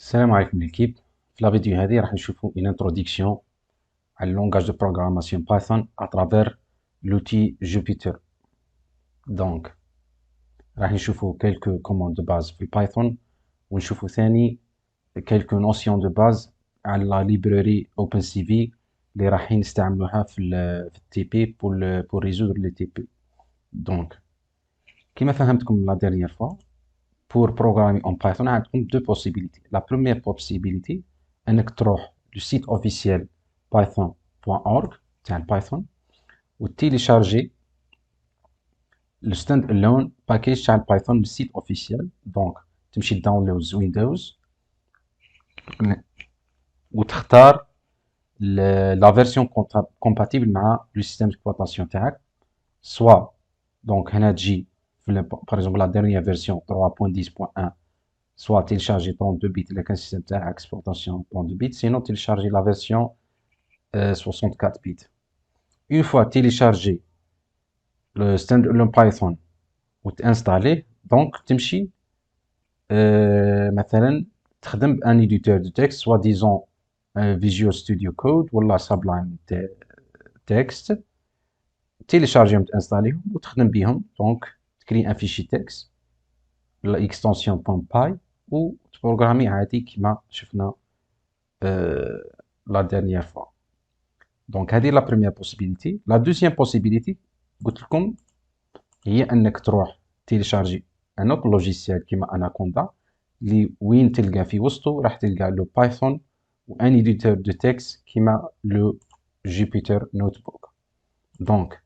السلام عليكم ليكيب. في لا فيديو هذه راح نشوفوا une introduction على اللونغاج دو بروغراماسيون بايثون اترافير لوتي جوبيتر. دونك راح نشوفوا كيلكو كوموند دو باز في البايثون، ونشوفوا ثاني كيلكو نوسيون دو باز على لا ليبراري اوبن سي في اللي راح نستعملوها في التي بي بور ريزودر لي تي بي. دونك كيما فهمتكم لا ديرنيير فوا، pour programmer en Python, on a deux possibilités. La première possibilité, c'est que tu le site officiel python.org, c'est un Python, ou télécharger le standalone package sur Python, le site officiel. Donc, tu me download Windows, ou tu la version compatible avec le système d'exploitation TAC, soit, donc, par exemple, la dernière version 3.10.1, soit télécharger 32 bits avec un système d'exploitation 32 bits, sinon télécharger la version 64 bits. Une fois téléchargé le standalone Python ou installé, donc تمشي مثلا تخدم un éditeur de texte, soit disons Visual Studio Code ou Sublime Text, télécharger installer ou تخدم بهم. Donc تكري un fichier texte, l'extension .py, ou تبروغرامي عادي كما شفنا la dernière fois. Donc هذه la première possibilité. La deuxième possibilité قلت لكم هي انك تروح تيليشارجي ان اوتر لوجيسيال كيما اناكوندا اللي وين تلقى في وسطه راح تلقى لو بايثون وان ايديتور دو تكست كيما لو جوبيتر نوت بوك. دونك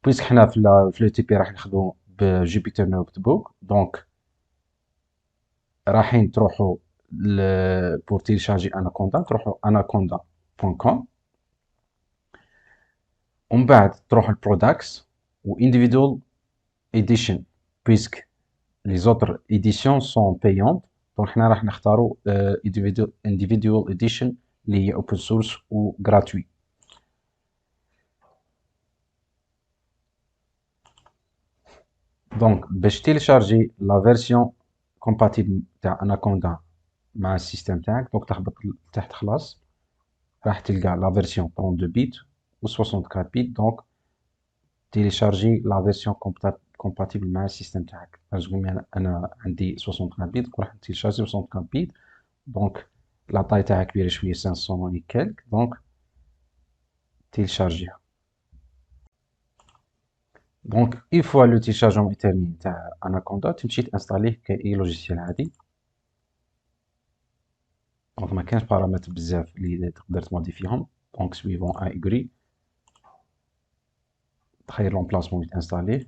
بويسك حنا في لو تي بي راح نخدمو بجوبيتر نوت بوك، دونك رايحين تروحوا بور تيليشارجي اناكوندا تروحوا anaconda.com، ومن بعد تروحوا البرودكتس و individual edition puisque les autres éditions sont payantes. donc حنا راح نختاروا individual edition اللي هي open source و gratuit. donc باش تيليشارجي لا فيرسيون compatible تاع اناكوندا مع السيستم تاعك، دونك تهبط تحت خلاص راح تلقى لا فيرسيون 32 بيت و 64 بيت. دونك تيليشارجي لا فيرسيون compatible مع السيستم تاعك. انا عندي 64 بيت، راح نتيليشارجي 64 بيت. دونك لا طاي تاعها كبيره شويه 500 و كالك، دونك تيليشارجيها. دونك اي فوا لو تيليشارجمون تيرمين تاع اناكوندا تمشي تانستاليه كاي لوجيسيال عادي. دونك ما كانش بارامتر بزاف اللي تقدر تموديفيهم. دونك سويفون اغري تخير لومبلاسمون اللي تانستاليه،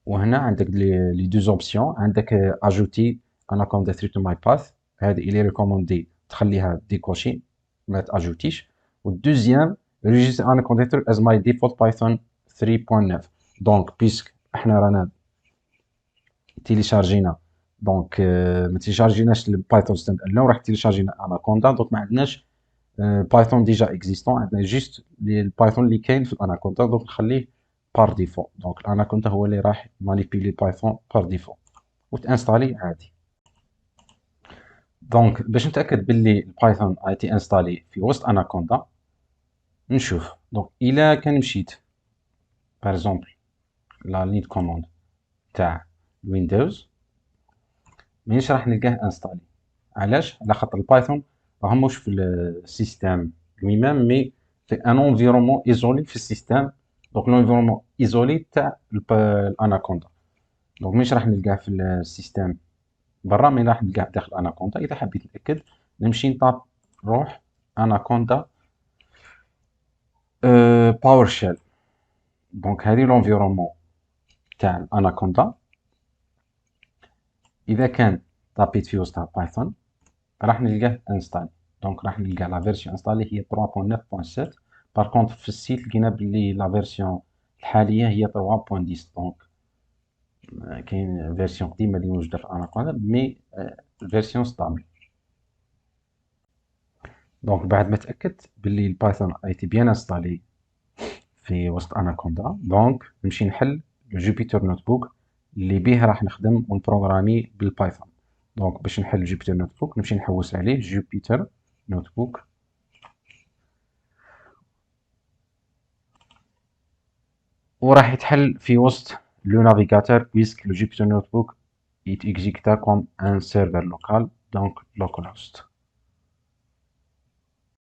وهنا عندك لي دو زوبسيون. عندك اجوتي اناكوندا 3 تو ماي باث، هذه اللي ريكوموندي تخليها ديكوشي ما تاجوتيش. والدوزيام ريجيستر اناكوندا از ماي ديفولت بايثون 3.9. دونك بيسك احنا رانا تيليشارجينا، دونك ما تيليشارجيناش البايثون ستاند الون، راح تيليشارجينا اناكوندا. دونك ما عندناش بايثون ديجا اكزيستون، عندنا جيست البايثون اللي كاين في الاناكوندا. دونك نخليه بار ديفو. دونك الاناكوندا هو اللي راح مانيبيلي بايثون بار ديفو وتانستالي عادي. دونك باش نتاكد باللي البايثون ايتي انستالي في وسط اناكوندا نشوف. دونك الا كان مشيت بار اكزومبل لا ليد كوموند تاع ويندوز مانيش راح نلقاه انستالي. علاش؟ على خاطر البايثون راهمش في السيستم lui-même مي في ان انفيرومون ايزولي في السيستم. دونك لونفيرومون ايزولي تاع الاناكوندا، دونك مانيش راح نلقاه في السيستم برا، مي راح نلقاه داخل اناكوندا. اذا حبيت نتاكد نمشي نطاب نروح اناكوندا باور شيل. دونك هذه لونفيرومون تاع اناكوندا. اذا كان طابيت في وسطها بايثون راح نلقاه انستال. دونك راح نلقى لا فيرسيون انستالي هي 3.9.7. بار كونطخ في السيت لقينا بلي لا فيرسيون الحاليه هي 3.10. دونك كاين فيرسيون قديمه اللي موجوده في اناكوندا مي الفيرسيون ستابل. دونك بعد ما تاكدت باللي البايثون ايتي بيان انستالي في وسط اناكوندا، دونك نمشي نحل جوبيتر نوت بوك اللي بيه راح نخدم ونبروغرامي بالبايثون. دونك باش نحل جوبيتر نوت بوك نمشي نحوس عليه جوبيتر نوت بوك، وراح يتحل في وسط لو نافيغاتور puisque le Jupyter Notebook est exécuté comme un serveur local donc localhost.